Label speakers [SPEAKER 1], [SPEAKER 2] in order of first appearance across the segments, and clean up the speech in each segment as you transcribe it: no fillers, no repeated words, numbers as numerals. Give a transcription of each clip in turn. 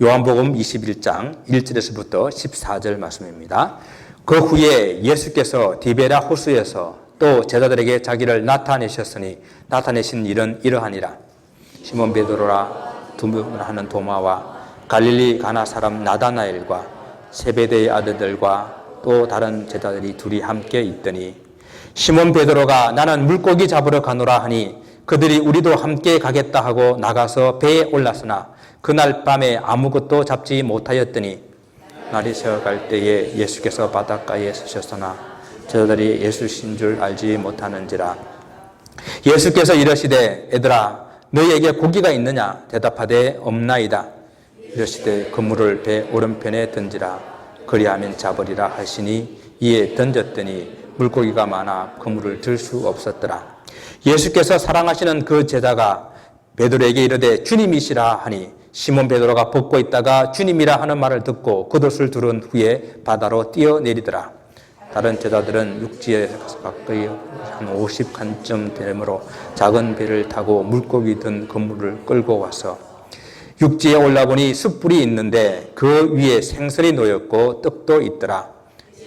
[SPEAKER 1] 요한복음 21장 1절에서부터 14절 말씀입니다. 그 후에 예수께서 디베라 호수에서 또 제자들에게 자기를 나타내신 일은 이러하니라. 시몬 베드로라 두문 하는 도마와 갈릴리 가나 사람 나다나엘과 세베대의 아들들과 또 다른 제자들이 둘이 함께 있더니 시몬 베드로가 나는 물고기 잡으러 가노라 하니 그들이 우리도 함께 가겠다 하고 나가서 배에 올랐으나 그날 밤에 아무것도 잡지 못하였더니 날이 새어갈 때에 예수께서 바닷가에 서셨으나 제자들이 예수신 줄 알지 못하는지라. 예수께서 이러시되 얘들아 너희에게 고기가 있느냐 대답하되 없나이다. 이러시되 그물을 배 오른편에 던지라. 그리하면 잡으리라 하시니 이에 던졌더니 물고기가 많아 그물을 들 수 없었더라. 예수께서 사랑하시는 그 제자가 베드로에게 이르되 주님이시라 하니 시몬 베드로가 벗고 있다가 주님이라 하는 말을 듣고 겉옷을 두른 후에 바다로 뛰어내리더라. 다른 제자들은 육지에 가까이 한 50칸쯤 되므로 작은 배를 타고 물고기 든 그물을 끌고 와서 육지에 올라보니 숯불이 있는데 그 위에 생선이 놓였고 떡도 있더라.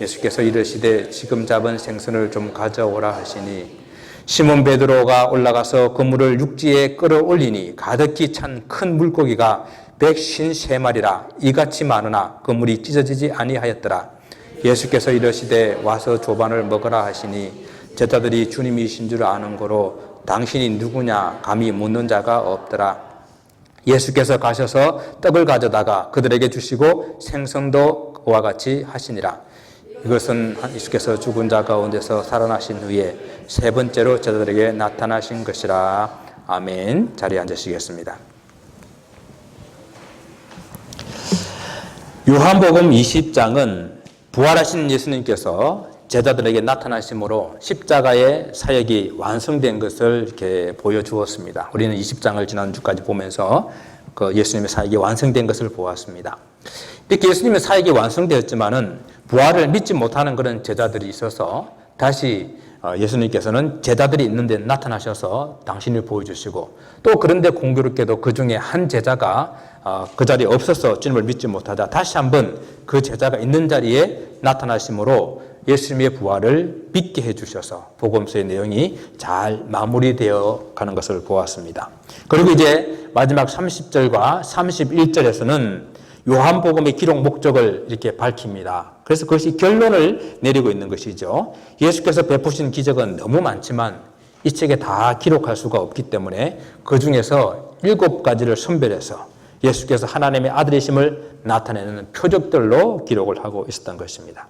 [SPEAKER 1] 예수께서 이르시되 지금 잡은 생선을 좀 가져오라 하시니 시몬 베드로가 올라가서 그물을 육지에 끌어올리니 가득히 찬 큰 물고기가 153마리라 이같이 많으나 그물이 찢어지지 아니하였더라. 예수께서 이르시되 와서 조반을 먹으라 하시니 제자들이 주님이신 줄 아는 거로 당신이 누구냐 감히 묻는 자가 없더라. 예수께서 가셔서 떡을 가져다가 그들에게 주시고 생선도 그와 같이 하시니라. 이것은 예수께서 죽은 자 가운데서 살아나신 후에 세 번째로 제자들에게 나타나신 것이라. 아멘. 자리에 앉으시겠습니다. 요한복음 20장은 부활하신 예수님께서 제자들에게 나타나심으로 십자가의 사역이 완성된 것을 이렇게 보여주었습니다. 우리는 20장을 지난주까지 보면서 그 예수님의 사역이 완성된 것을 보았습니다. 이렇게 예수님의 사역이 완성되었지만은 부활을 믿지 못하는 그런 제자들이 있어서 다시 예수님께서는 제자들이 있는 데 나타나셔서 당신을 보여주시고 또 그런데 공교롭게도 그 중에 한 제자가 그 자리에 없어서 주님을 믿지 못하자 다시 한번 그 제자가 있는 자리에 나타나심으로 예수님의 부활을 믿게 해주셔서 복음서의 내용이 잘 마무리되어 가는 것을 보았습니다. 그리고 이제 마지막 30절과 31절에서는 요한복음의 기록 목적을 이렇게 밝힙니다. 그래서 그것이 결론을 내리고 있는 것이죠. 예수께서 베푸신 기적은 너무 많지만 이 책에 다 기록할 수가 없기 때문에 그 중에서 7가지를 선별해서 예수께서 하나님의 아들이심을 나타내는 표적들로 기록을 하고 있었던 것입니다.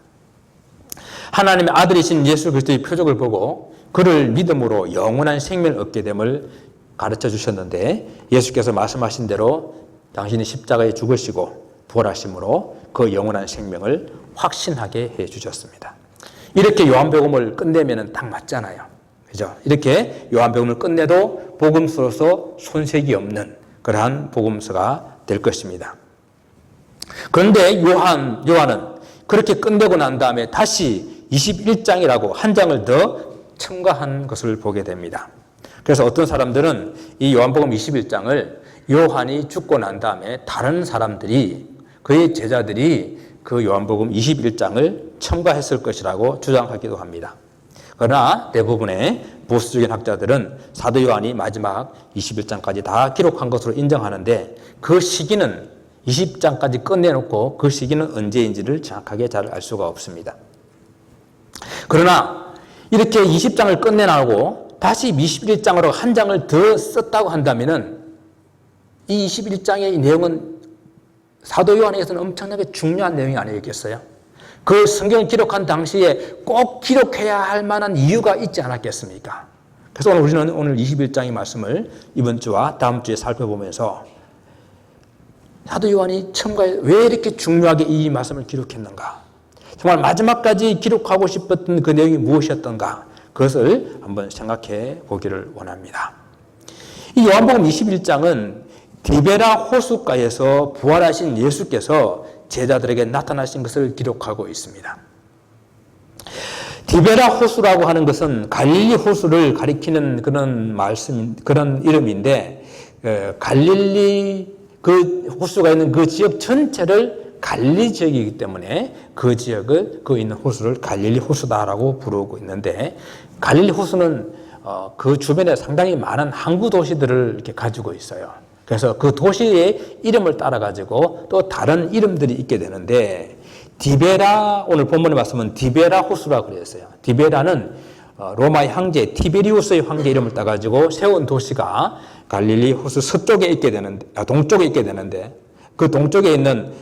[SPEAKER 1] 하나님의 아들이신 예수 그리스도의 표적을 보고 그를 믿음으로 영원한 생명을 얻게 됨을 가르쳐 주셨는데 예수께서 말씀하신 대로 당신이 십자가에 죽으시고 부활하심으로 그 영원한 생명을 확신하게 해 주셨습니다. 이렇게 요한복음을 끝내면 딱 맞잖아요. 그죠? 이렇게 요한복음을 끝내도 복음서로서 손색이 없는 그러한 복음서가 될 것입니다. 그런데 요한은 그렇게 끝내고 난 다음에 다시 21장이라고 한 장을 더 첨가한 것을 보게 됩니다. 그래서 어떤 사람들은 이 요한복음 21장을 요한이 죽고 난 다음에 다른 사람들이 그의 제자들이 그 요한복음 21장을 첨가했을 것이라고 주장하기도 합니다. 그러나 대부분의 보수적인 학자들은 사도 요한이 마지막 21장까지 다 기록한 것으로 인정하는데 그 시기는 20장까지 끝내놓고 그 시기는 언제인지를 정확하게 잘 알 수가 없습니다. 그러나 이렇게 20장을 끝내나고 다시 21장으로 한 장을 더 썼다고 한다면 이 21장의 내용은 사도 요한에서는 엄청나게 중요한 내용이 아니겠어요? 그 성경을 기록한 당시에 꼭 기록해야 할 만한 이유가 있지 않았겠습니까? 그래서 우리는 오늘 21장의 말씀을 이번 주와 다음 주에 살펴보면서 사도 요한이 왜 이렇게 중요하게 이 말씀을 기록했는가? 정말 마지막까지 기록하고 싶었던 그 내용이 무엇이었던가? 그것을 한번 생각해 보기를 원합니다. 이 요한복음 21장은 디베라 호숫가에서 부활하신 예수께서 제자들에게 나타나신 것을 기록하고 있습니다. 디베라 호수라고 하는 것은 갈릴리 호수를 가리키는 그런 이름인데 갈릴리 그 호수가 있는 그 지역 전체를 갈릴리 지역이기 때문에 그 지역을 그 있는 호수를 갈릴리 호수다라고 부르고 있는데 갈릴리 호수는 그 주변에 상당히 많은 항구 도시들을 이렇게 가지고 있어요. 그래서 그 도시의 이름을 따라 가지고 또 다른 이름들이 있게 되는데 디베라 오늘 본문의 말씀은 디베라 호수라고 그랬어요. 디베라는 로마의 황제 티베리우스의 황제 이름을 따 가지고 세운 도시가 갈릴리 호수 서쪽에 있게 되는데 동쪽에 있게 되는데 그 동쪽에 있는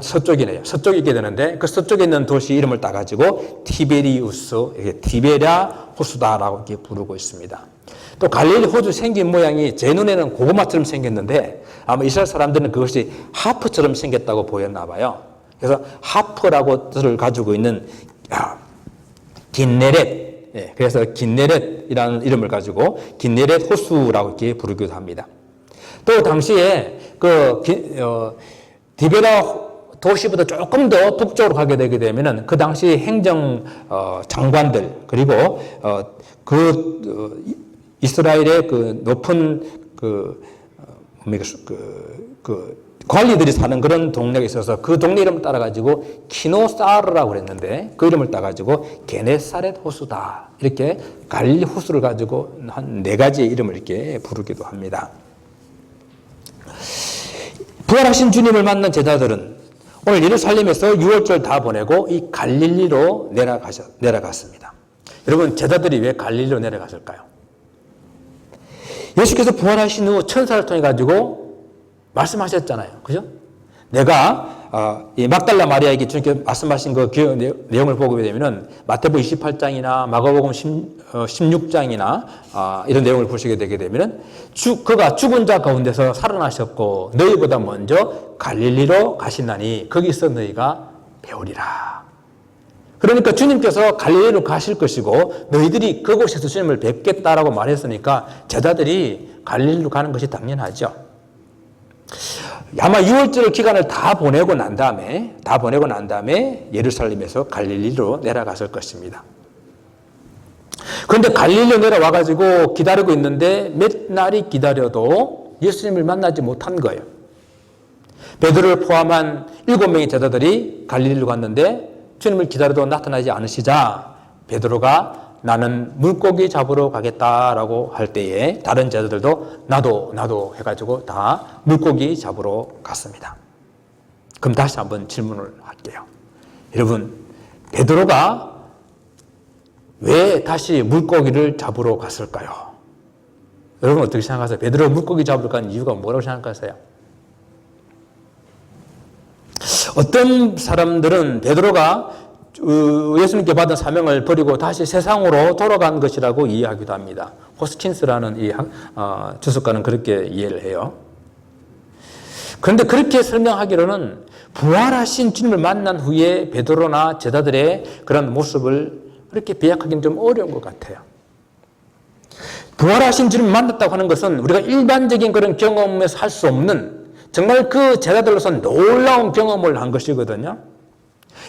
[SPEAKER 1] 서쪽이네요. 서쪽에 있게 되는데 그 서쪽에 있는 도시 이름을 따 가지고 티베리우스 디베라 호수다라고 이렇게 부르고 있습니다. 또 갈릴리 호수 생긴 모양이 제 눈에는 고구마처럼 생겼는데 아마 이스라엘 사람들은 그것이 하프처럼 생겼다고 보였나 봐요. 그래서 하프라고 뜻을 가지고 있는 긴네렛, 그래서 긴네렛이라는 이름을 가지고 긴네렛 호수라고 이렇게 부르기도 합니다. 또 당시에 디베라 도시보다 조금 더 북쪽으로 가게 되게 되면은 그 당시 행정 장관들 그리고 이스라엘의 그 높은 관리들이 사는 그런 동네가 있어서 그 동네 이름을 따라 가지고 키노사르라고 그랬는데 그 이름을 따 가지고 게네사렛 호수다 이렇게 갈릴리 호수를 가지고 한 4가지의 이름을 이렇게 부르기도 합니다. 부활하신 주님을 만난 제자들은 오늘 예루살렘에서 6월절 다 보내고 이 갈릴리로 내려갔습니다. 여러분 제자들이 왜 갈릴리로 내려갔을까요? 예수께서 부활하신 후 천사를 통해 가지고 말씀하셨잖아요. 그죠? 내가 이 막달라 마리아에게 주님께 말씀하신 그 내용을 보게 되면 마태복음 28장이나 마가복음 16장이나 이런 내용을 보시게 되게 되면 그가 죽은 자 가운데서 살아나셨고 너희보다 먼저 갈릴리로 가신다니 거기서 너희가 배우리라. 그러니까 주님께서 갈릴리로 가실 것이고 너희들이 그곳에서 주님을 뵙겠다라고 말했으니까 제자들이 갈릴리로 가는 것이 당연하죠. 아마 6월절 기간을 다 보내고 난 다음에 예루살렘에서 갈릴리로 내려갔을 것입니다. 그런데 갈릴리로 내려와가지고 기다리고 있는데 몇 날이 기다려도 예수님을 만나지 못한 거예요. 베드로를 포함한 7명의 제자들이 갈릴리로 갔는데 주님을 기다려도 나타나지 않으시자 베드로가 나는 물고기 잡으러 가겠다라고 할 때에 다른 제자들도 나도 해가지고 다 물고기 잡으러 갔습니다. 그럼 다시 한번 질문을 할게요. 여러분, 베드로가 왜 다시 물고기를 잡으러 갔을까요? 여러분 어떻게 생각하세요? 베드로가 물고기 잡으러 간 이유가 뭐라고 생각하세요? 어떤 사람들은 베드로가 예수님께 받은 사명을 버리고 다시 세상으로 돌아간 것이라고 이해하기도 합니다. 호스킨스라는 이 주석가는 그렇게 이해를 해요. 그런데 그렇게 설명하기로는 부활하신 주님을 만난 후에 베드로나 제자들의 그런 모습을 그렇게 비약하기는 좀 어려운 것 같아요. 부활하신 주님을 만났다고 하는 것은 우리가 일반적인 그런 경험에서 할 수 없는 정말 그 제자들로서 놀라운 경험을 한 것이거든요.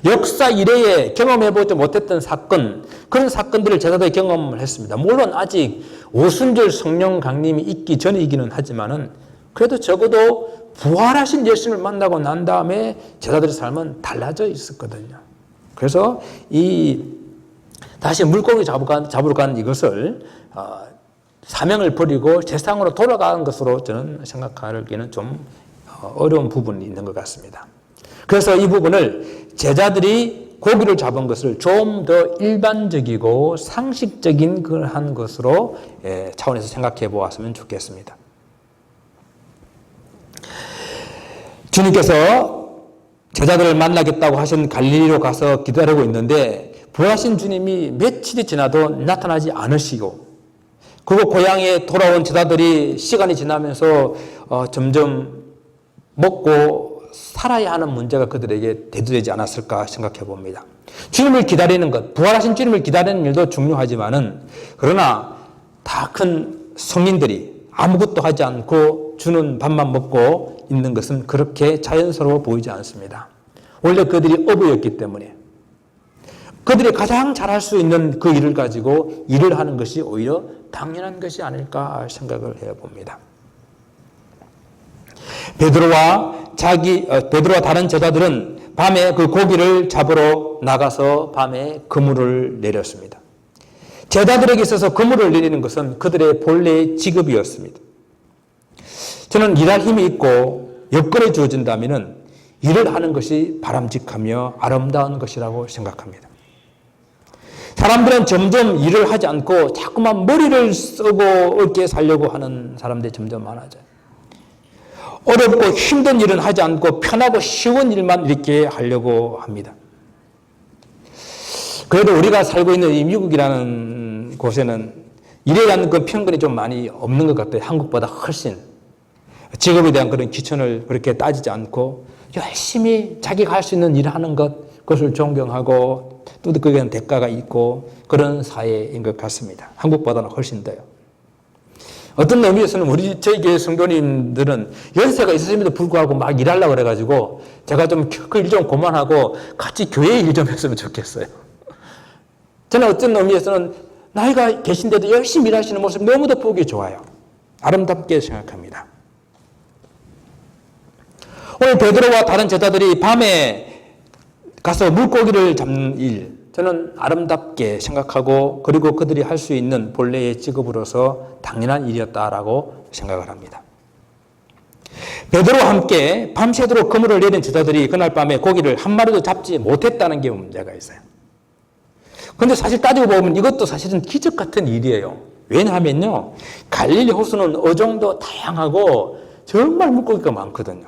[SPEAKER 1] 역사 이래에 경험해보지 못했던 사건, 그런 사건들을 제자들이 경험을 했습니다. 물론 아직 오순절 성령 강림이 있기 전이기는 하지만은 그래도 적어도 부활하신 예수님을 만나고 난 다음에 제자들의 삶은 달라져 있었거든요. 그래서 다시 물고기 잡으러 간 이것을 사명을 버리고 세상으로 돌아가는 것으로 저는 생각하기는 좀 어려운 부분이 있는 것 같습니다. 그래서 이 부분을 제자들이 고기를 잡은 것을 좀 더 일반적이고 상식적인 그러한 것으로 차원에서 생각해 보았으면 좋겠습니다. 주님께서 제자들을 만나겠다고 하신 갈릴리로 가서 기다리고 있는데 부활하신 주님이 며칠이 지나도 나타나지 않으시고 그리고 고향에 돌아온 제자들이 시간이 지나면서 점점 먹고 살아야 하는 문제가 그들에게 대두되지 않았을까 생각해 봅니다. 주님을 기다리는 것, 부활하신 주님을 기다리는 일도 중요하지만은 그러나 다 큰 성인들이 아무것도 하지 않고 주는 밥만 먹고 있는 것은 그렇게 자연스러워 보이지 않습니다. 원래 그들이 어부였기 때문에 그들이 가장 잘할 수 있는 그 일을 가지고 일을 하는 것이 오히려 당연한 것이 아닐까 생각을 해봅니다. 베드로와 다른 제자들은 밤에 그 고기를 잡으러 나가서 밤에 그물을 내렸습니다. 제자들에게 있어서 그물을 내리는 것은 그들의 본래의 직업이었습니다. 저는 일할 힘이 있고 여건이 주어진다면 일을 하는 것이 바람직하며 아름다운 것이라고 생각합니다. 사람들은 점점 일을 하지 않고 자꾸만 머리를 쓰고 어렵게 살려고 하는 사람들이 점점 많아져요. 어렵고 힘든 일은 하지 않고 편하고 쉬운 일만 이렇게 하려고 합니다. 그래도 우리가 살고 있는 이 미국이라는 곳에는 일에 대한 그 편견이 좀 많이 없는 것 같아요. 한국보다 훨씬. 직업에 대한 그런 기준을 그렇게 따지지 않고 열심히 자기가 할 수 있는 일을 하는 것, 그것을 존경하고 또 그에 대한 대가가 있고 그런 사회인 것 같습니다. 한국보다는 훨씬 더요. 어떤 의미에서는 저희 교회 성도님들은 연세가 있으심에도 불구하고 막 일하려고 그래가지고 제가 좀 그 일 좀 그만하고 같이 교회 일 좀 했으면 좋겠어요. 저는 어떤 의미에서는 나이가 계신데도 열심히 일하시는 모습 너무도 보기 좋아요. 아름답게 생각합니다. 오늘 베드로와 다른 제자들이 밤에 가서 물고기를 잡는 일, 저는 아름답게 생각하고 그리고 그들이 할 수 있는 본래의 직업으로서 당연한 일이었다라고 생각을 합니다. 베드로와 함께 밤새도록 그물을 내린 제자들이 그날 밤에 고기를 한 마리도 잡지 못했다는 게 문제가 있어요. 그런데 사실 따지고 보면 이것도 사실은 기적 같은 일이에요. 왜냐하면요, 갈릴리 호수는 어종도 다양하고 정말 물고기가 많거든요.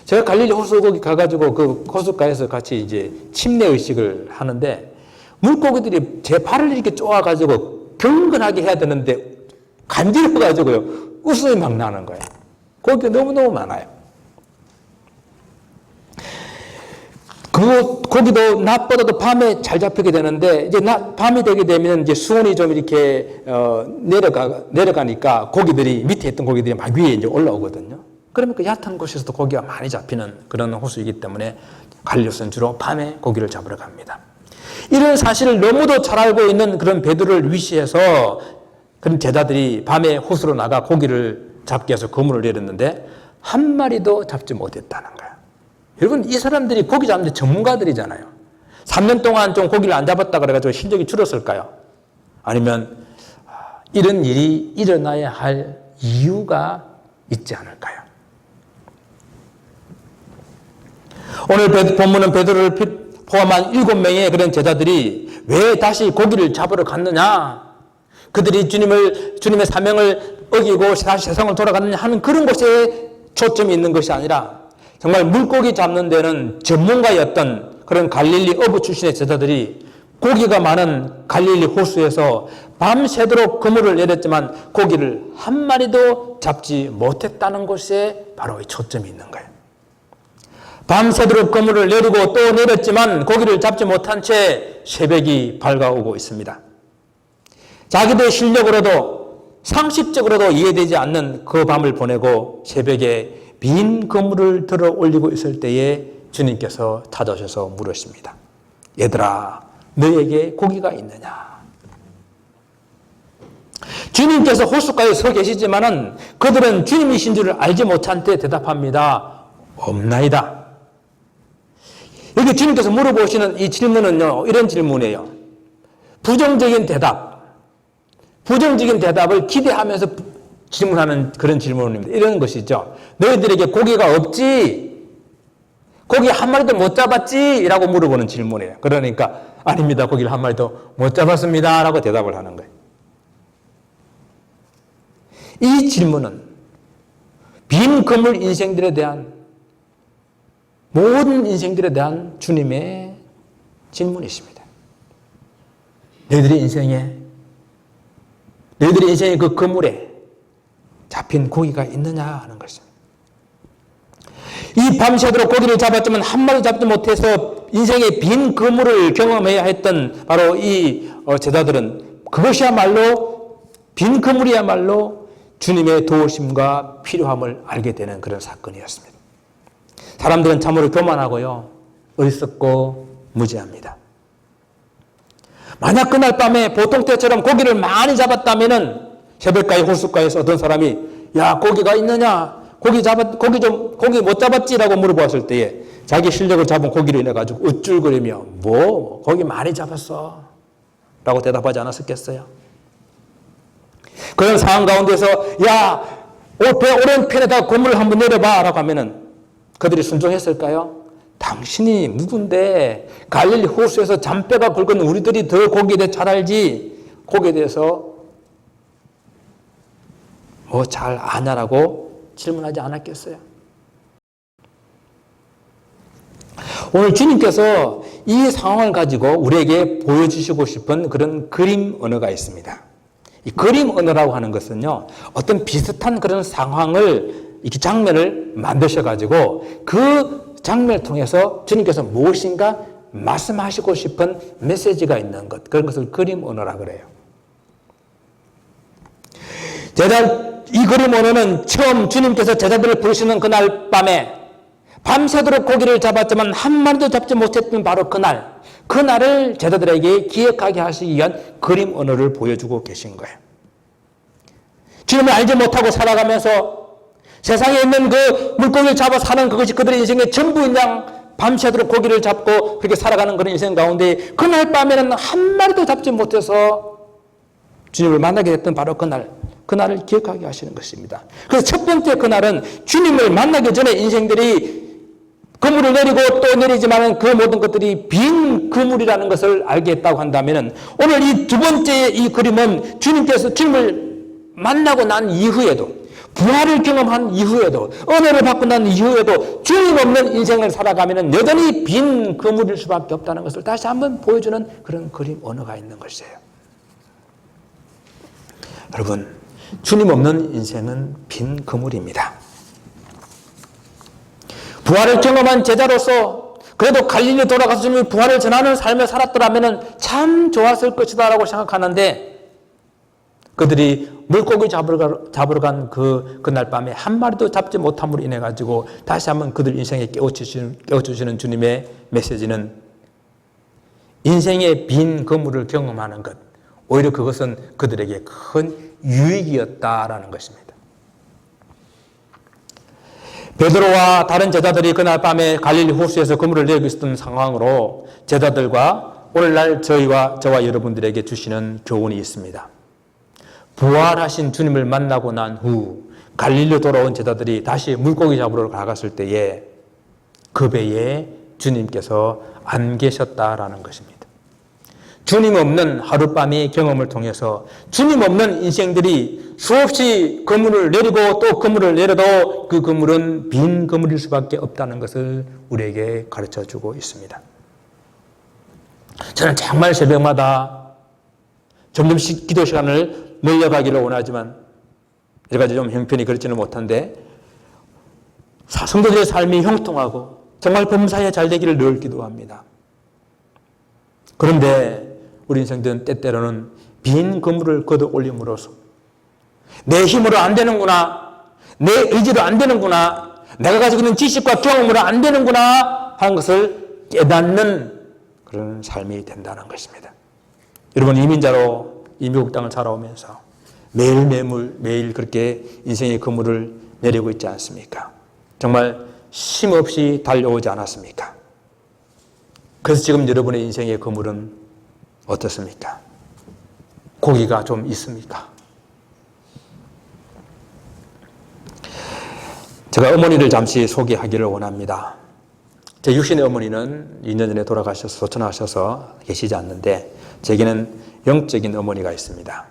[SPEAKER 1] 제가 갈릴리 호수 거기 가가지고 그 호숫가에서 같이 이제 침례 의식을 하는데 물고기들이 제 발을 이렇게 쪼아가지고 경건하게 해야 되는데 간지러워가지고요, 웃음이 막 나는 거예요. 고기가 너무너무 많아요. 그 고기도 낮보다도 밤에 잘 잡히게 되는데 이제 밤이 되게 되면 이제 수온이 좀 이렇게 내려가니까 고기들이 밑에 있던 고기들이 막 위에 이제 올라오거든요. 그러면 그 얕은 곳에서도 고기가 많이 잡히는 그런 호수이기 때문에 갈릴리호수는 주로 밤에 고기를 잡으러 갑니다. 이런 사실을 너무도 잘 알고 있는 그런 베드로를 위시해서 그런 제자들이 밤에 호수로 나가 고기를 잡기 위해서 그물을 내렸는데 한 마리도 잡지 못했다는 거예요. 여러분, 이 사람들이 고기 잡는 데 전문가들이잖아요. 3년 동안 좀 고기를 안 잡았다 그래가지고 실력이 줄었을까요? 아니면 이런 일이 일어나야 할 이유가 있지 않을까요? 오늘 본문은 베드로를 포함한 7명의 그런 제자들이 왜 다시 고기를 잡으러 갔느냐, 그들이 주님의 사명을 어기고 다시 세상을 돌아갔느냐 하는 그런 곳에 초점이 있는 것이 아니라 정말 물고기 잡는 데는 전문가였던 그런 갈릴리 어부 출신의 제자들이 고기가 많은 갈릴리 호수에서 밤새도록 그물을 내렸지만 고기를 한 마리도 잡지 못했다는 것에 바로 초점이 있는 거예요. 밤새도록 그물을 내리고 또 내렸지만 고기를 잡지 못한 채 새벽이 밝아오고 있습니다. 자기들의 실력으로도 상식적으로도 이해되지 않는 그 밤을 보내고 새벽에 빈 그물을 들어 올리고 있을 때에 주님께서 찾아오셔서 물으십니다. 얘들아, 너에게 고기가 있느냐? 주님께서 호숫가에 서 계시지만은 그들은 주님이신 줄을 알지 못한 때 대답합니다. 없나이다. 여기 주님께서 물어보시는 이 질문은요, 이런 질문이에요. 부정적인 대답을 기대하면서 질문하는 그런 질문입니다. 이런 것이죠. 너희들에게 고기가 없지? 고기 한 마리도 못 잡았지? 라고 물어보는 질문이에요. 그러니까 아닙니다. 고기를 한 마리도 못 잡았습니다. 라고 대답을 하는 거예요. 이 질문은 빈 그물 인생들에 대한 모든 인생들에 대한 주님의 질문이십니다. 너희들의 인생의 그 그물에 잡힌 고기가 있느냐 하는 것입니다. 이 밤새도록 고기를 잡았지만 한 마리 잡지 못해서 인생의 빈 그물을 경험해야 했던 바로 이 제자들은 그것이야말로 빈 그물이야말로 주님의 도우심과 필요함을 알게 되는 그런 사건이었습니다. 사람들은 참으로 교만하고요, 어리석고 무지합니다. 만약 그날 밤에 보통 때처럼 고기를 많이 잡았다면은 새벽가에 호숫가에서 어떤 사람이 야, 고기가 있느냐? 고기 못 잡았지라고 물어보았을 때에 자기 실력을 잡은 고기로 인해 가지고 우쭐거리며 뭐 고기 많이 잡았어 라고 대답하지 않았었겠어요? 그런 상황 가운데서 야, 배 오른편에다 고물을 한번 내려봐 라고 하면은 그들이 순종했을까요? 당신이 누군데 갈릴리 호수에서 잔뼈가 굵은 우리들이 더 고기에 대해 잘 알지 고기에 대해서 뭐 잘 아냐라고 질문하지 않았겠어요? 오늘 주님께서 이 상황을 가지고 우리에게 보여주시고 싶은 그런 그림 언어가 있습니다. 이 그림 언어라고 하는 것은요, 어떤 비슷한 그런 상황을, 이렇게 장면을 만드셔가지고 그 장면을 통해서 주님께서 무엇인가 말씀하시고 싶은 메시지가 있는 것, 그런 것을 그림 언어라 그래요. 이 그림 언어는 처음 주님께서 제자들을 부르시는 그날 밤에 밤새도록 고기를 잡았지만 한 마리도 잡지 못했던 바로 그날을 제자들에게 기억하게 하시기 위한 그림 언어를 보여주고 계신 거예요. 주님을 알지 못하고 살아가면서 세상에 있는 그 물고기를 잡아 사는 그것이 그들의 인생의 전부인 양 밤새도록 고기를 잡고 그렇게 살아가는 그런 인생 가운데 그날 밤에는 한 마리도 잡지 못해서 주님을 만나게 됐던 바로 그날을 기억하게 하시는 것입니다. 그래서 첫 번째 그날은 주님을 만나기 전에 인생들이 그물을 내리고 또 내리지만 그 모든 것들이 빈 그물이라는 것을 알게 했다고 한다면 오늘 이 두 번째 이 그림은 주님께서 주님을 만나고 난 이후에도 부활을 경험한 이후에도 은혜를 받고 난 이후에도 주님 없는 인생을 살아가면 여전히 빈 그물일 수밖에 없다는 것을 다시 한번 보여주는 그런 그림 언어가 있는 것이에요. 여러분, 주님 없는 인생은 빈 그물입니다. 부활을 경험한 제자로서 그래도 갈릴리 돌아가서 주님이 부활을 전하는 삶을 살았더라면 참 좋았을 것이다 라고 생각하는데 그들이 물고기 잡으러 간 그날 밤에 한 마리도 잡지 못함으로 인해 가지고 다시 한번 그들 인생에 깨워주시는 주님의 메시지는 인생의 빈 그물을 경험하는 것, 오히려 그것은 그들에게 큰 유익이었다라는 것입니다. 베드로와 다른 제자들이 그날 밤에 갈릴리 호수에서 그물을 내고 있었던 상황으로 제자들과 오늘날 저와 여러분들에게 주시는 교훈이 있습니다. 부활하신 주님을 만나고 난 후 갈릴리로 돌아온 제자들이 다시 물고기 잡으러 나갔을 때에 그 배에 주님께서 안 계셨다라는 것입니다. 주님 없는 하룻밤의 경험을 통해서 주님 없는 인생들이 수없이 그물을 내리고 또 그물을 내려도 그 그물은 빈 그물일 수밖에 없다는 것을 우리에게 가르쳐주고 있습니다. 저는 정말 새벽마다 점점씩 기도 시간을 늘려가기를 원하지만 여러 가지 좀 형편이 그렇지는 못한데 성도들의 삶이 형통하고 정말 범사에 잘 되기를 늘 기도합니다. 그런데 우리 인생들은 때때로는 빈 그물을 걷어 올림으로써 내 힘으로 안 되는구나, 내 의지로 안 되는구나, 내가 가지고 있는 지식과 경험으로 안 되는구나 하는 것을 깨닫는 그런 삶이 된다는 것입니다. 여러분, 이민자로 이 미국 땅을 살아오면서 매일 그렇게 인생의 그물을 내리고 있지 않습니까? 정말 쉼없이 달려오지 않았습니까? 그래서 지금 여러분의 인생의 그물은 어떻습니까? 고기가 좀 있습니까? 제가 어머니를 잠시 소개하기를 원합니다. 제 육신의 어머니는 2년 전에 돌아가셔서 소천하셔서 계시지 않는데 제게는 영적인 어머니가 있습니다.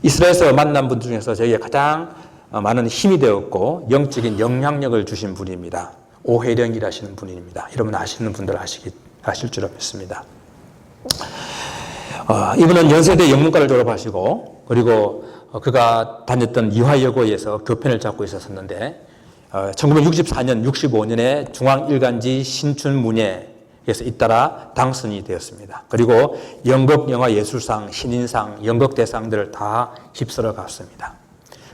[SPEAKER 1] 이스라엘에서 만난 분 중에서 저에게 가장 많은 힘이 되었고 영적인 영향력을 주신 분입니다. 오혜령이라시는 분입니다. 여러분 아시는 분들 아실 줄 믿습니다. 이분은 연세대 영문과를 졸업하시고 그리고 그가 다녔던 이화여고에서 교편을 맡고 있었는데 1964년, 65년에 중앙일간지 신춘문예에서 잇따라 당선이 되었습니다. 그리고 연극 영화예술상, 신인상, 연극대상들을 다 휩쓸어 갔습니다.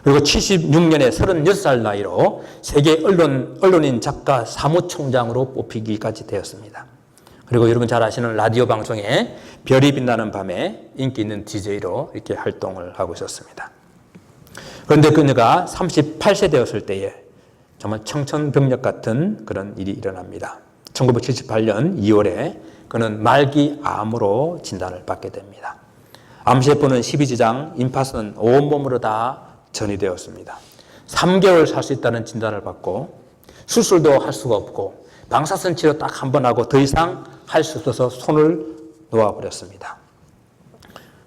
[SPEAKER 1] 그리고 76년에 36살 나이로 세계 언론인 작가 사무총장으로 뽑히기까지 되었습니다. 그리고 여러분 잘 아시는 라디오 방송에 별이 빛나는 밤에 인기 있는 DJ로 이렇게 활동을 하고 있었습니다. 그런데 그녀가 38세 되었을 때에 정말 청천벽력 같은 그런 일이 일어납니다. 1978년 2월에 그는 말기암으로 진단을 받게 됩니다. 암세포는 12지장, 임파선은 온몸으로 다 전이되었습니다. 3개월 살 수 있다는 진단을 받고 수술도 할 수가 없고 방사선 치료 딱 한 번 하고 더 이상 할 수 없어서 손을 놓아버렸습니다.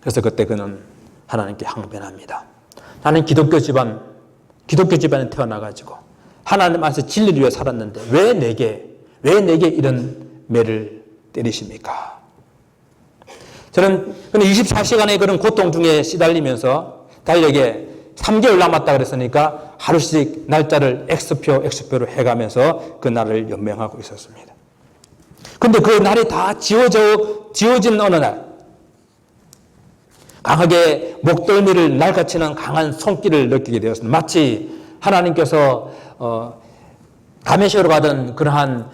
[SPEAKER 1] 그래서 그때 그는 하나님께 항변합니다. 나는 기독교 집안에 태어나가지고 하나님 안에서 진리를 위해 살았는데 왜 내게 이런 매를 때리십니까? 저는 24시간의 그런 고통 중에 시달리면서 달력에 3개월 남았다 그랬으니까 하루씩 날짜를 X표로 해가면서 그 날을 연명하고 있었습니다. 근데 그 날이 다 지워진 어느 날, 강하게 목덜미를 날카치는 강한 손길을 느끼게 되었습니다. 마치 하나님께서 다메섹으로 가던 그러한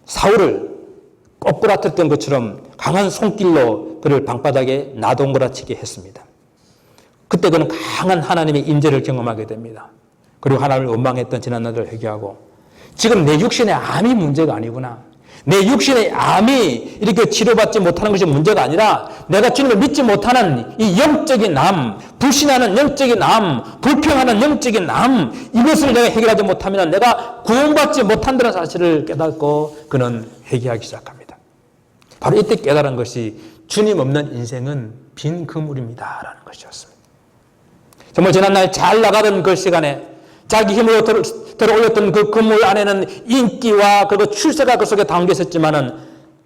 [SPEAKER 1] 사울을 꼬꾸라뜨렸던 것처럼 강한 손길로 그를 방바닥에 나동거라치게 했습니다. 그때 그는 강한 하나님의 인재를 경험하게 됩니다. 그리고 하나님을 원망했던 지난날을 회개하고 지금 내 육신의 암이 문제가 아니구나. 내 육신의 암이 이렇게 치료받지 못하는 것이 문제가 아니라 내가 주님을 믿지 못하는 이 영적인 암, 불신하는 영적인 암, 불평하는 영적인 암, 이것을 내가 해결하지 못하면 내가 구원받지 못한다는 사실을 깨닫고 그는 회개하기 시작합니다. 바로 이때 깨달은 것이 주님 없는 인생은 빈 그물입니다라는 것이었습니다. 정말 지난날 잘 나가던 그 시간에 자기 힘으로 들어올렸던 그 그물 안에는 인기와 그리고 출세가 그 속에 담겨 있었지만은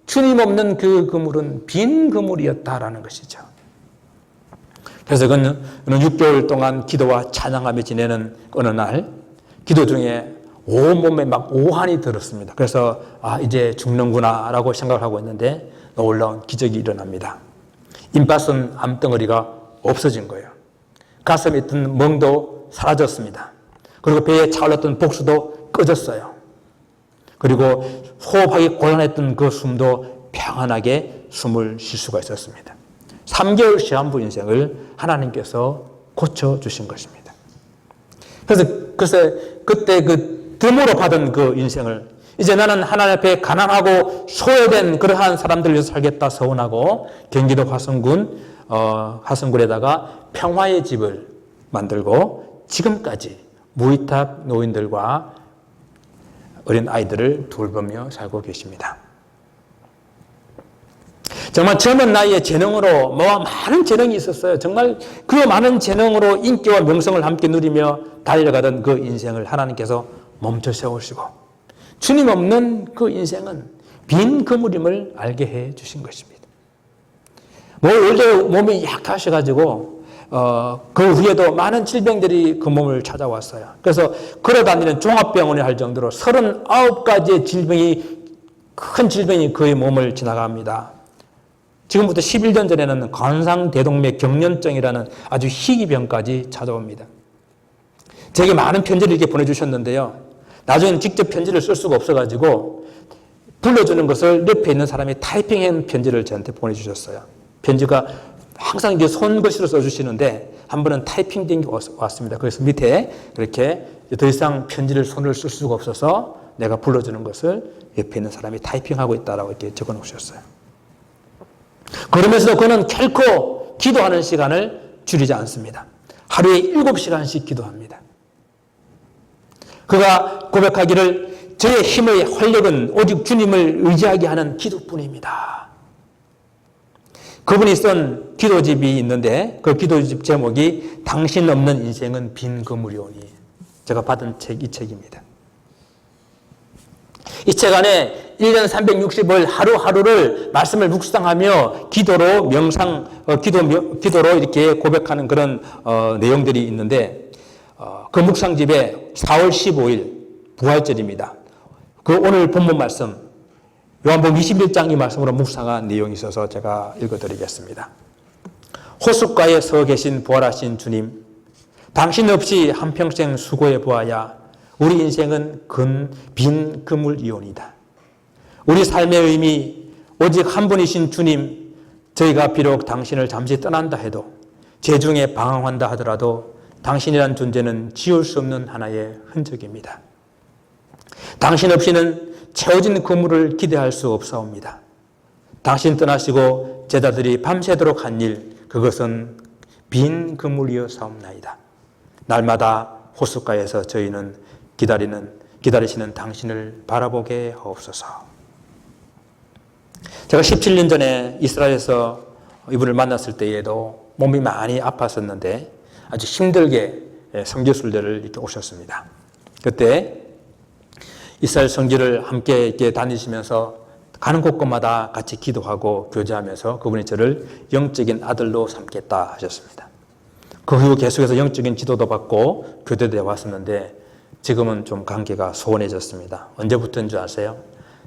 [SPEAKER 1] 주님 없는 그 그물은 빈 그물이었다라는 것이죠. 그래서 그는 6개월 동안 기도와 찬양하며 지내는 어느 날 기도 중에 온몸에 막 오한이 들었습니다. 그래서 이제 죽는구나라고 생각을 하고 있는데 놀라운 기적이 일어납니다. 임파선 암덩어리가 없어진 거예요. 가슴에 있던 멍도 사라졌습니다. 그리고 배에 차올랐던 복수도 꺼졌어요. 그리고 호흡하기 곤란했던 그 숨도 평안하게 숨을 쉴 수가 있었습니다. 3개월 시한부 인생을 하나님께서 고쳐주신 것입니다. 그래서 그때 그 덤으로 받은 그 인생을 이제 나는 하나님 앞에 가난하고 소외된 그러한 사람들을 위해서 살겠다 서운하고 경기도 화성군에다가 평화의 집을 만들고 지금까지 무위탁 노인들과 어린 아이들을 돌보며 살고 계십니다. 정말 젊은 나이에 재능으로 많은 재능이 있었어요. 정말 그 많은 재능으로 인기와 명성을 함께 누리며 달려가던 그 인생을 하나님께서 멈춰 세우시고 주님 없는 그 인생은 빈 그물임을 알게 해 주신 것입니다. 원래 몸이 약하셔가지고 그 후에도 많은 질병들이 그 몸을 찾아왔어요. 그래서 걸어다니는 종합병원에 할 정도로 39가지의 큰 질병이 그의 몸을 지나갑니다. 지금부터 11년 전에는 관상대동맥 경련증이라는 아주 희귀병까지 찾아옵니다. 제게 많은 편지를 이렇게 보내주셨는데요. 나중에는 직접 편지를 쓸 수가 없어가지고 불러주는 것을 옆에 있는 사람이 타이핑한 편지를 저한테 보내주셨어요. 편지가 항상 이제 손글씨로 써주시는데 한 번은 타이핑된 게 왔습니다. 그래서 밑에 그렇게 더 이상 편지를 손을 쓸 수가 없어서 내가 불러주는 것을 옆에 있는 사람이 타이핑하고 있다라고 이렇게 적어 놓으셨어요. 그러면서도 그는 결코 기도하는 시간을 줄이지 않습니다. 하루에 7시간씩 기도합니다. 그가 고백하기를 저의 힘의 활력은 오직 주님을 의지하게 하는 기도뿐입니다. 그분이 쓴 기도집이 있는데 그 기도집 제목이 당신 없는 인생은 빈 그물이오니 제가 받은 책 이 책입니다. 이 책 안에 1년 360일 하루하루를 말씀을 묵상하며 기도로 기도로 이렇게 고백하는 그런 내용들이 있는데 그 묵상집에 4월 15일 부활절입니다. 그 오늘 본문 말씀 요한복음 21장 이 말씀으로 묵상한 내용이 있어서 제가 읽어드리겠습니다. 호숫가에 서 계신 부활하신 주님, 당신 없이 한평생 수고해 보아야 우리 인생은 빈 그물이오니다. 우리 삶의 의미 오직 한 분이신 주님, 저희가 비록 당신을 잠시 떠난다 해도 재중에 방황한다 하더라도 당신이란 존재는 지울 수 없는 하나의 흔적입니다. 당신 없이는 채워진 그물을 기대할 수 없사옵니다. 당신 떠나시고 제자들이 밤새도록 한 일, 그것은 빈 그물이여 사옵나이다. 날마다 호숫가에서 저희는 기다리시는 당신을 바라보게 하옵소서. 제가 17년 전에 이스라엘에서 이분을 만났을 때에도 몸이 많이 아팠었는데 아주 힘들게 성지순례를 이렇게 오셨습니다. 그때 이스라엘 성지를 함께 이렇게 다니시면서 가는 곳곳마다 같이 기도하고 교제하면서 그분이 저를 영적인 아들로 삼겠다 하셨습니다. 그 후 계속해서 영적인 지도도 받고 교대도 해왔었는데 지금은 좀 관계가 소원해졌습니다. 언제부터인 줄 아세요?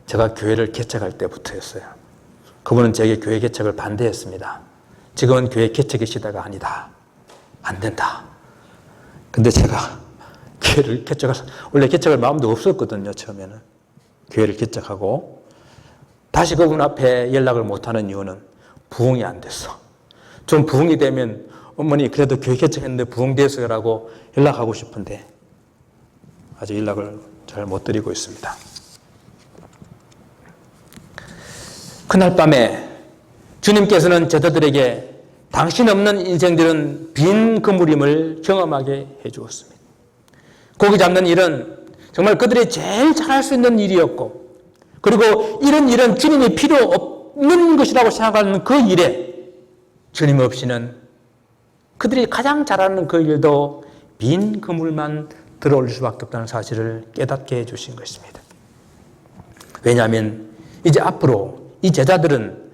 [SPEAKER 1] 제가 교회를 개척할 때부터였어요. 그분은 제게 교회 개척을 반대했습니다. 지금은 교회 개척의 시대가 아니다. 안 된다. 근데 제가 교회를 원래 개척할 마음도 없었거든요, 처음에는. 교회를 개척하고 다시 그분 앞에 연락을 못하는 이유는 부흥이 안 됐어. 좀 부흥이 되면 어머니 그래도 교회 개척했는데 부흥됐어요라고 연락하고 싶은데 아직 연락을 잘 못 드리고 있습니다. 그날 밤에 주님께서는 제자들에게 당신 없는 인생들은 빈 그물임을 경험하게 해주었습니다. 고기 잡는 일은 정말 그들이 제일 잘할 수 있는 일이었고, 그리고 이런 일은 주님이 필요 없는 것이라고 생각하는 그 일에 주님 없이는 그들이 가장 잘하는 그 일도 빈 그물만 들어올릴 수밖에 없다는 사실을 깨닫게 해주신 것입니다. 왜냐하면 이제 앞으로 이 제자들은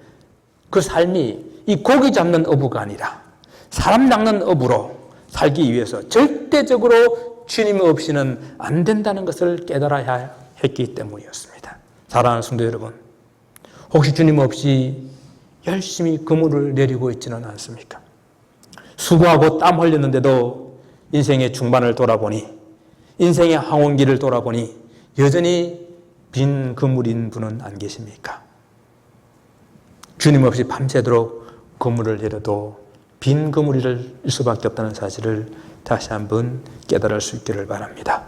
[SPEAKER 1] 그 삶이 이 고기 잡는 어부가 아니라 사람 낚는 어부로 살기 위해서 절대적으로 주님 없이는 안 된다는 것을 깨달아야 했기 때문이었습니다. 사랑하는 성도 여러분, 혹시 주님 없이 열심히 그물을 내리고 있지는 않습니까? 수고하고 땀 흘렸는데도 인생의 중반을 돌아보니, 인생의 황혼기를 돌아보니 여전히 빈 그물인 분은 안 계십니까? 주님 없이 밤새도록 그물을 내려도 빈 그물일 수밖에 없다는 사실을 다시 한번 깨달을 수 있기를 바랍니다.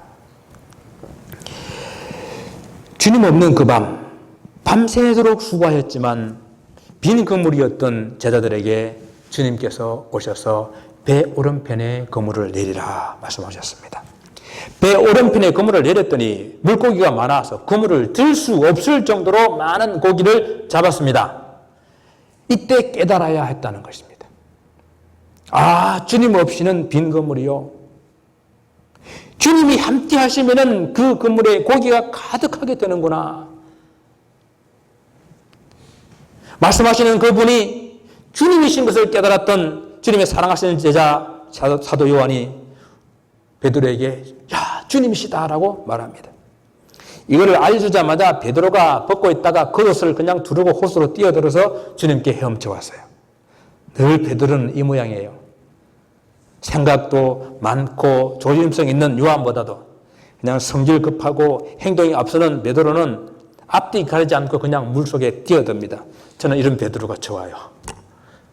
[SPEAKER 1] 주님 없는 그 밤, 밤새도록 수고하였지만 빈 그물이었던 제자들에게 주님께서 오셔서 배 오른편에 그물을 내리라 말씀하셨습니다. 배 오른편에 그물을 내렸더니 물고기가 많아서 그물을 들 수 없을 정도로 많은 고기를 잡았습니다. 이때 깨달아야 했다는 것입니다. 아, 주님 없이는 빈 그물이요. 주님이 함께 하시면은 그 그물에 고기가 가득하게 되는구나. 말씀하시는 그분이 주님이신 것을 깨달았던 주님의 사랑하시는 제자 사도 요한이 베드로에게 야, 주님이시다라고 말합니다. 이거를 알려주자마자 베드로가 벗고 있다가 겉옷을 그냥 두르고 호수로 뛰어들어서 주님께 헤엄쳐 왔어요. 늘 베드로는 이 모양이에요. 생각도 많고 조심성 있는 요한보다도 그냥 성질 급하고 행동이 앞서는 베드로는 앞뒤 가리지 않고 그냥 물속에 뛰어듭니다. 저는 이런 베드로가 좋아요.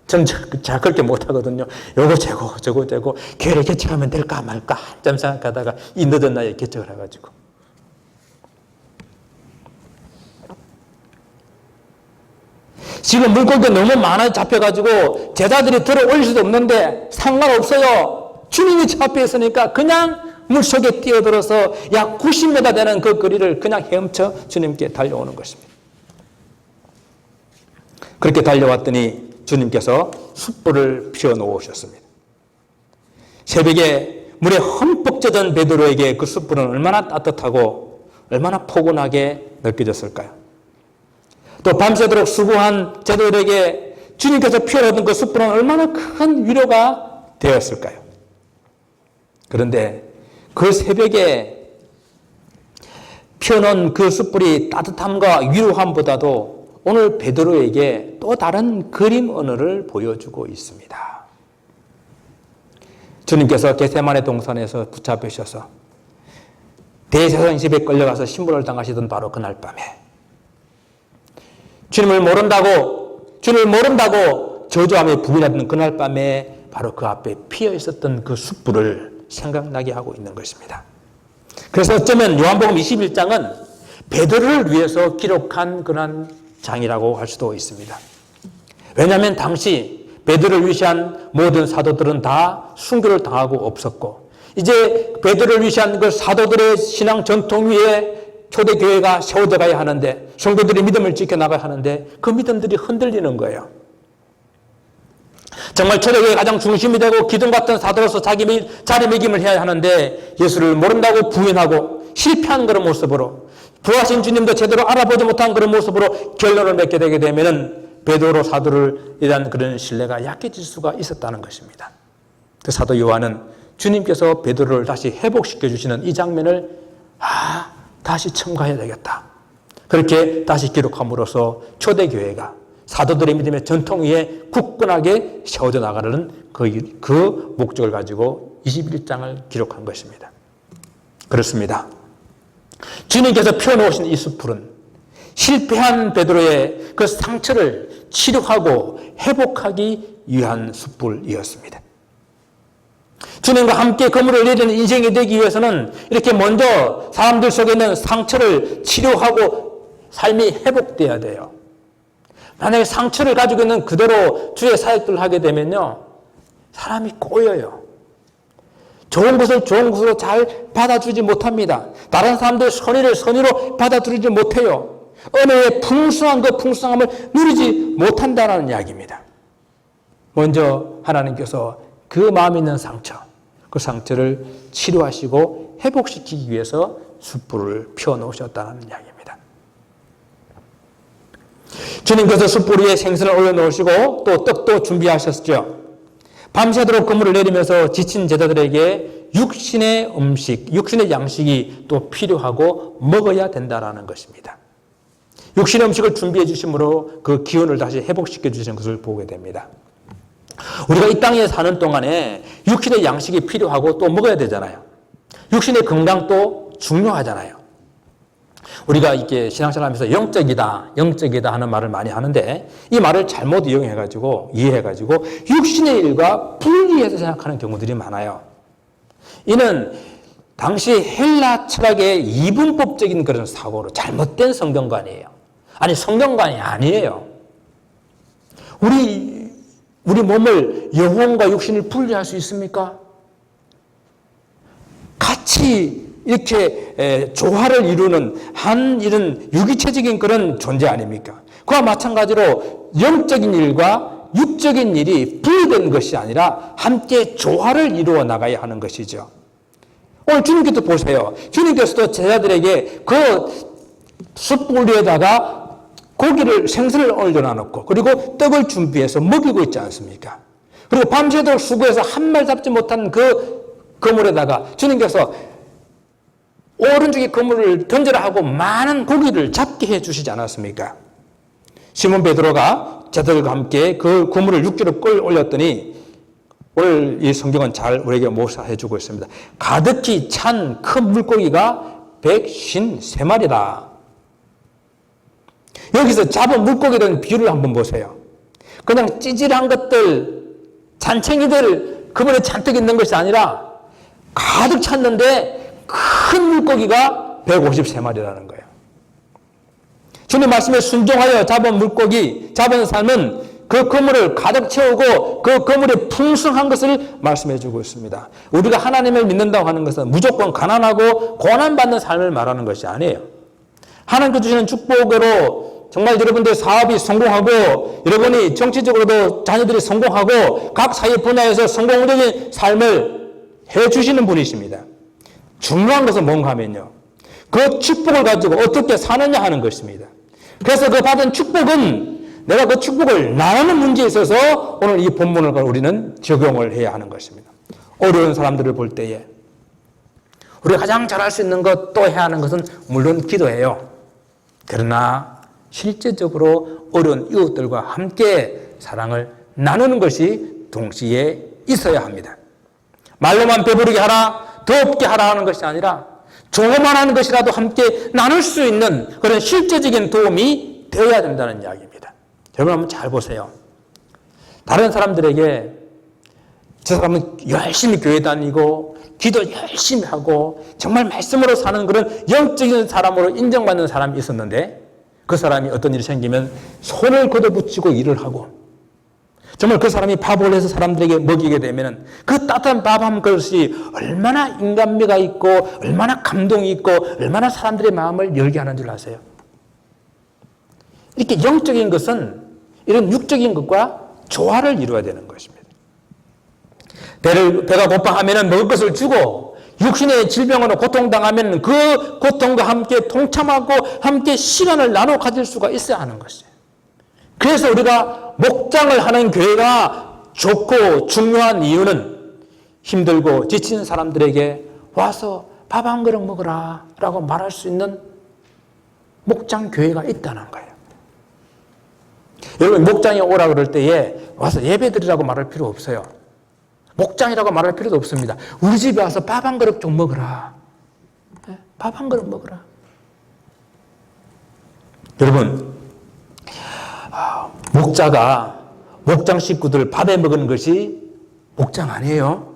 [SPEAKER 1] 저는 잘 그렇게 못하거든요. 요거 저거 교회를 개척하면 될까 말까 한참 생각하다가 이 늦은 나이에 개척을 해가지고. 지금 물고기가 너무 많아 잡혀가지고 제자들이 들어 올릴 수도 없는데 상관없어요. 주님이 저 앞에 있으니까 그냥 물속에 뛰어들어서 약 90m 되는 그 거리를 그냥 헤엄쳐 주님께 달려오는 것입니다. 그렇게 달려왔더니 주님께서 숯불을 피워놓으셨습니다. 새벽에 물에 흠뻑 젖은 베드로에게 그 숯불은 얼마나 따뜻하고 얼마나 포근하게 느껴졌을까요? 또 밤새도록 수고한 제자들에게 주님께서 피워놓은 그 숯불은 얼마나 큰 위로가 되었을까요? 그런데 그 새벽에 피워놓은 그 숯불이 따뜻함과 위로함보다도 오늘 베드로에게 또 다른 그림 언어를 보여주고 있습니다. 주님께서 겟세마네 동산에서 붙잡으셔서 대제사장 집에 끌려가서 신문을 당하시던 바로 그날 밤에 주님을 모른다고 저주하며 부인하던 그날 밤에 바로 그 앞에 피어 있었던 그 숯불을 생각나게 하고 있는 것입니다. 그래서 어쩌면 요한복음 21장은 베드로를 위해서 기록한 그런 장이라고 할 수도 있습니다. 왜냐하면 당시 베드로를 위시한 모든 사도들은 다 순교를 당하고 없었고, 이제 베드로를 위시한 그 사도들의 신앙 전통 위에 초대교회가 세워져 가야 하는데, 성도들이 믿음을 지켜나가야 하는데 그 믿음들이 흔들리는 거예요. 정말 초대교회의 가장 중심이 되고 기둥 같은 사도로서 자기 자리매김을 해야 하는데 예수를 모른다고 부인하고 실패한 그런 모습으로, 부하신 주님도 제대로 알아보지 못한 그런 모습으로 결론을 맺게 되게 되면은 베드로 사도를 대한 그런 신뢰가 약해질 수가 있었다는 것입니다. 그 사도 요한은 주님께서 베드로를 다시 회복시켜 주시는 이 장면을 다시 첨가해야 되겠다, 그렇게 다시 기록함으로써 초대교회가 사도들의 믿음의 전통 위에 굳건하게 세워져 나가려는 그 목적을 가지고 21장을 기록한 것입니다. 그렇습니다. 주님께서 펴놓으신 이 숯불은 실패한 베드로의 그 상처를 치료하고 회복하기 위한 숯불이었습니다. 주님과 함께 그물을 내리는 인생이 되기 위해서는 이렇게 먼저 사람들 속에 있는 상처를 치료하고 삶이 회복돼야 돼요. 만약에 상처를 가지고 있는 그대로 주의 사역들을 하게 되면요, 사람이 꼬여요. 좋은 것을 좋은 것으로 잘 받아주지 못합니다. 다른 사람들의 선의를 선의로 받아들이지 못해요. 은혜의 풍성한 그 풍성함을 누리지 못한다는 이야기입니다. 먼저 하나님께서 그 마음에 있는 상처, 그 상처를 치료하시고 회복시키기 위해서 숯불을 펴놓으셨다는 이야기입니다. 주님께서 숯불 위에 생선을 올려놓으시고 또 떡도 준비하셨죠. 밤새도록 그물을 내리면서 지친 제자들에게 육신의 음식, 육신의 양식이 또 필요하고 먹어야 된다는 것입니다. 육신의 음식을 준비해 주심으로 그 기운을 다시 회복시켜 주시는 것을 보게 됩니다. 우리가 이 땅에 사는 동안에 육신의 양식이 필요하고 또 먹어야 되잖아요. 육신의 건강도 중요하잖아요. 우리가 이렇게 신앙생활하면서 영적이다 하는 말을 많이 하는데, 이 말을 잘못 이해해가지고 육신의 일과 분리해서 생각하는 경우들이 많아요. 이는 당시 헬라 철학의 이분법적인 그런 사고로 잘못된 성경관이에요. 아니, 성경관이 아니에요. 우리 몸을 영혼과 육신을 분리할 수 있습니까? 같이 이렇게 조화를 이루는 한 이런 유기체적인 그런 존재 아닙니까? 그와 마찬가지로 영적인 일과 육적인 일이 분리된 것이 아니라 함께 조화를 이루어 나가야 하는 것이죠. 오늘 주님께서 보세요. 주님께서도 제자들에게 그 숯불 위에다가 생선을 올려놓고 그리고 떡을 준비해서 먹이고 있지 않습니까? 그리고 밤새도록 수고해서 한 말 잡지 못한 그 그물에다가 주님께서 오른쪽에 그물을 던져라 하고 많은 고기를 잡게 해 주시지 않았습니까? 시몬 베드로가 제자들과 함께 그 그물을 육지로 끌어올렸더니 오늘 이 성경은 잘 우리에게 묘사해 주고 있습니다. 가득히 찬 큰 물고기가 153마리다. 여기서 잡은 물고기에 대한 비유를 한번 보세요. 그냥 찌질한 것들, 잔챙이들 그물에 잔뜩 있는 것이 아니라 가득 찼는데 큰 물고기가 153마리라는 거예요. 주님 말씀에 순종하여 잡은 물고기, 잡은 삶은 그 그물을 가득 채우고 그 그물이 풍성한 것을 말씀해 주고 있습니다. 우리가 하나님을 믿는다고 하는 것은 무조건 가난하고 고난받는 삶을 말하는 것이 아니에요. 하나님께 주시는 축복으로 정말 여러분들 사업이 성공하고 여러분이 정치적으로도 자녀들이 성공하고 각 사회 분야에서 성공적인 삶을 해주시는 분이십니다. 중요한 것은 뭔가 하면요, 그 축복을 가지고 어떻게 사느냐 하는 것입니다. 그래서 그 받은 축복은 내가 그 축복을 나누는 문제에 있어서 오늘 이 본문을 우리는 적용을 해야 하는 것입니다. 어려운 사람들을 볼 때에 우리가 가장 잘할 수 있는 것, 또 해야 하는 것은 물론 기도예요. 그러나 실제적으로 어려운 이웃들과 함께 사랑을 나누는 것이 동시에 있어야 합니다. 말로만 배부르게 하라, 더 없게 하라 하는 것이 아니라 조그만 하는 것이라도 함께 나눌 수 있는 그런 실제적인 도움이 되어야 된다는 이야기입니다. 여러분 한번 잘 보세요. 다른 사람들에게 저 사람은 열심히 교회 다니고 기도 열심히 하고 정말 말씀으로 사는 그런 영적인 사람으로 인정받는 사람이 있었는데 그 사람이 어떤 일이 생기면 손을 걷어붙이고 일을 하고 정말 그 사람이 밥을 해서 사람들에게 먹이게 되면 그 따뜻한 밥 한 그릇이 얼마나 인간미가 있고 얼마나 감동이 있고 얼마나 사람들의 마음을 열게 하는 줄 아세요? 이렇게 영적인 것은 이런 육적인 것과 조화를 이루어야 되는 것입니다. 배가 고파하면 먹을 것을 주고 육신의 질병으로 고통당하면 그 고통과 함께 동참하고 함께 시간을 나눠 가질 수가 있어야 하는 것이에요. 그래서 우리가 목장을 하는 교회가 좋고 중요한 이유는 힘들고 지친 사람들에게 와서 밥 한 그릇 먹으라 라고 말할 수 있는 목장 교회가 있다는 거예요. 여러분 목장에 오라 그럴 때에 와서 예배 드리라고 말할 필요 없어요. 목장이라고 말할 필요도 없습니다. 우리 집에 와서 밥 한 그릇 좀 먹으라. 밥 한 그릇 먹으라. 여러분 목자가 목장 식구들 밥에 먹는 것이 목장 아니에요.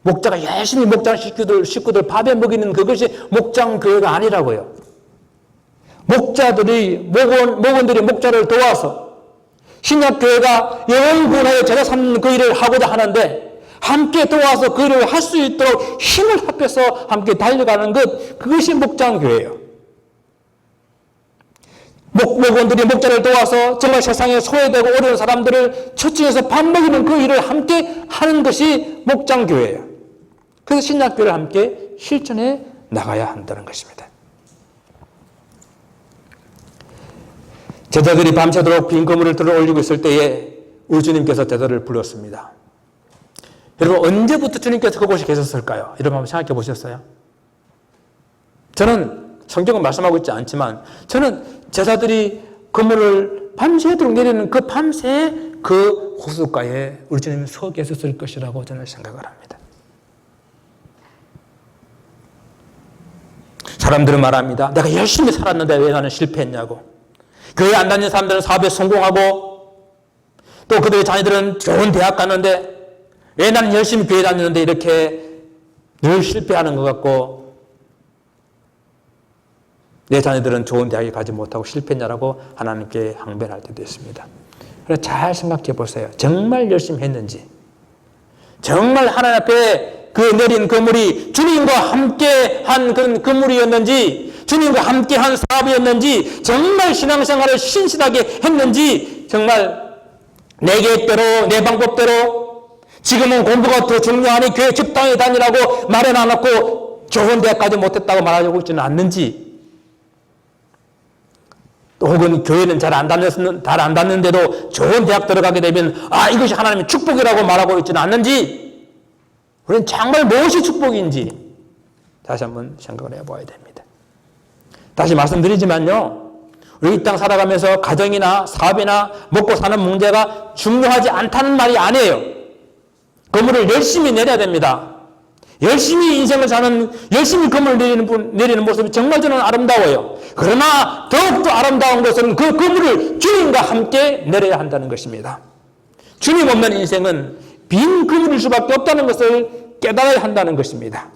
[SPEAKER 1] 목자가 열심히 목장 식구들 밥에 먹이는 그것이 목장 교회가 아니라고요. 목원들이 목자를 도와서 신약교회가 영혼구원하여 제자 삼는 그 일을 하고자 하는데 함께 도와서 그 일을 할 수 있도록 힘을 합해서 함께 달려가는 것, 그것이 목장교회예요. 목원들이 목자를 도와서 정말 세상에 소외되고 어려운 사람들을 초청해서 밥 먹이는 그 일을 함께 하는 것이 목장교회예요. 그래서 신약교회를 함께 실천해 나가야 한다는 것입니다. 제자들이 밤새도록 빈 그물을 들어 올리고 있을 때에 우리 주님께서 제자들을 불렀습니다. 여러분 언제부터 주님께서 그곳에 계셨을까요? 여러분 한번 생각해 보셨어요? 저는 성경은 말씀하고 있지 않지만 저는 제자들이 그물을 밤새도록 내리는 그 밤새 그 호숫가에 우리 주님이 서 계셨을 것이라고 저는 생각을 합니다. 사람들은 말합니다. 내가 열심히 살았는데 왜 나는 실패했냐고. 교회 안 다니는 사람들은 사업에 성공하고 또 그들의 자녀들은 좋은 대학 갔는데 왜 나는 열심히 교회 다니는데 이렇게 늘 실패하는 것 같고 내 자녀들은 좋은 대학에 가지 못하고 실패했냐라고 하나님께 항변할 때도 있습니다. 그래서 잘 생각해 보세요. 정말 열심히 했는지 정말 하나님 앞에 그 내린 그물이 주님과 함께 한 그런 그물이었는지 주님과 함께한 사업이었는지 정말 신앙생활을 신실하게 했는지 정말 내 계획대로 내 방법대로 지금은 공부가 더 중요하니 교회 집단에 다니라고 말은 안 하고 좋은 대학까지 못했다고 말하고 있지는 않는지 또 혹은 교회는 잘 안 다녔는데도 좋은 대학 들어가게 되면 이것이 하나님의 축복이라고 말하고 있지는 않는지 우리는 정말 무엇이 축복인지 다시 한번 생각을 해봐야 됩니다. 다시 말씀드리지만요. 우리 이 땅 살아가면서 가정이나 사업이나 먹고 사는 문제가 중요하지 않다는 말이 아니에요. 그물을 열심히 내려야 됩니다. 열심히 인생을 사는 열심히 그물을 내리는 모습이 정말 저는 아름다워요. 그러나 더욱더 아름다운 것은 그 그물을 주님과 함께 내려야 한다는 것입니다. 주님 없는 인생은 빈 그물일 수밖에 없다는 것을 깨달아야 한다는 것입니다.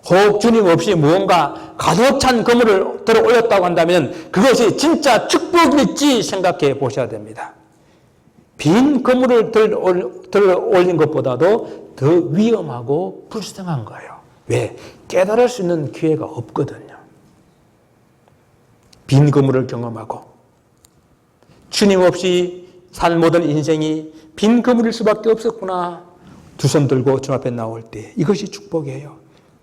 [SPEAKER 1] 혹 주님 없이 무언가 가득 찬 그물을 들어 올렸다고 한다면 그것이 진짜 축복일지 생각해 보셔야 됩니다. 빈 그물을 들어 올린 것보다도 더 위험하고 불쌍한 거예요. 왜? 깨달을 수 있는 기회가 없거든요. 빈 그물을 경험하고 주님 없이 산 모든 인생이 빈 그물일 수밖에 없었구나. 두 손 들고 주님 앞에 나올 때 이것이 축복이에요.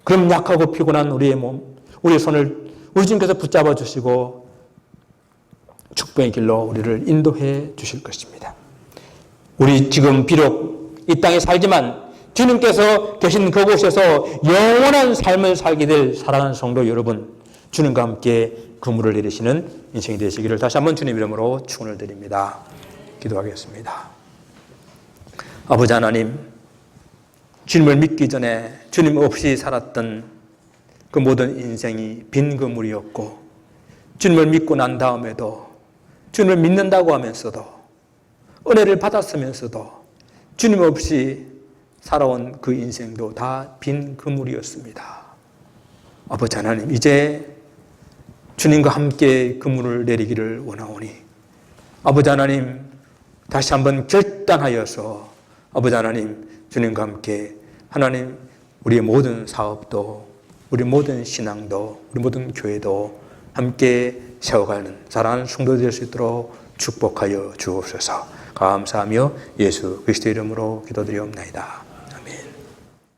[SPEAKER 1] 그럼 약하고 피곤한 우리의 몸, 우리의 손을 우리 주님께서 붙잡아 주시고 축복의 길로 우리를 인도해 주실 것입니다. 우리 지금 비록 이 땅에 살지만 주님께서 계신 그곳에서 영원한 삶을 살게 될 사랑하는 성도 여러분, 주님과 함께 그물을 내리시는 인생이 되시기를 다시 한번 주님 이름으로 축원을 드립니다. 기도하겠습니다. 아버지 하나님, 주님을 믿기 전에 주님 없이 살았던 그 모든 인생이 빈 그물이었고 주님을 믿고 난 다음에도 주님을 믿는다고 하면서도 은혜를 받았으면서도 주님 없이 살아온 그 인생도 다 빈 그물이었습니다. 아버지 하나님, 이제 주님과 함께 그물을 내리기를 원하오니 아버지 하나님, 다시 한번 결단하여서 아버지 하나님, 주님과 함께 하나님, 우리의 모든 사업도, 우리 모든 신앙도, 우리 모든 교회도 함께 세워가는 사랑하는 성도 될 수 있도록 축복하여 주옵소서. 감사하며 예수 그리스도의 이름으로 기도드리옵나이다.